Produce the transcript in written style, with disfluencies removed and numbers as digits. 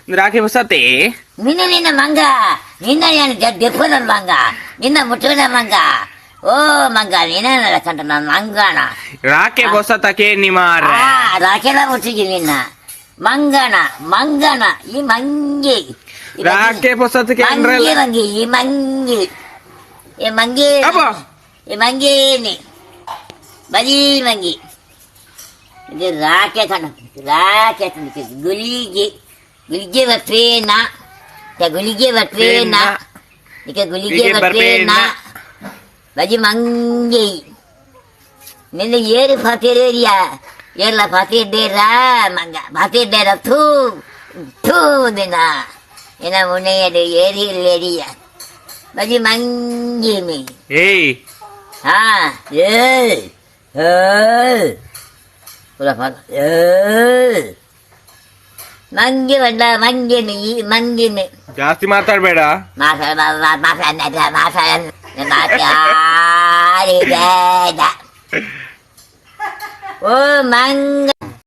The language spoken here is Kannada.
ರಾಖಿ ಹೊಸತೆ ನಿನ್ನ ಮಂಗ ನಿನ್ನ ದೆಪ್ಪದ ಮಂಗ ನಿನ್ನ ಮುಟ್ಟದ ಮಂಗ ಓ ಮಂಗ ನೀನ ಕಂಡ ನನ್ನ ಮಂಗಣ ರಾಖಿ ಹೊಸತಕ್ಕೆ ನಿಮಾರ ರಾಕೆಲ್ಲ ಮುಟ್ಟಿಗೆ ನಿನ್ನ ಮಂಗಣ ಈ ಮಂಗಿ ರಾಖಿ ಹೊಸತಕ್ಕೆ ಮಂಗಿ ಈ ಮಂಗಿ ಈ ಮಂಗೇನಿ ಬರೀ ಮಂಗಿ ಇದು ರಾಕೆ ಗುಳಿಗೆ ಬರ್ತೇನ ಗುಳಿಗೆ ಬರ್ತೇನ ಬಜಿ ಮಂಗಿ ನಿನ್ನ ಏರು ಫಾತಿರೇರಿಯಾ ಏರ್ಲ ಫಾತಿದ್ದೇರ ಮಂಗ ಫಾತಿದ್ದೇರ ಥೂ ದಿನ ಏನ ಮುನೆಯದು ಏರಿಯ ಬಜಿ ಮಂಗಿ ಮೀ ಏಯ್ ಹಾ ಮಂಗಿ ಬಂದ ಮಂಗಿನಿ ಜಾಸ್ತಿ ಮಾತಾಡ್ಬೇಡ ಓ ಮಂಗ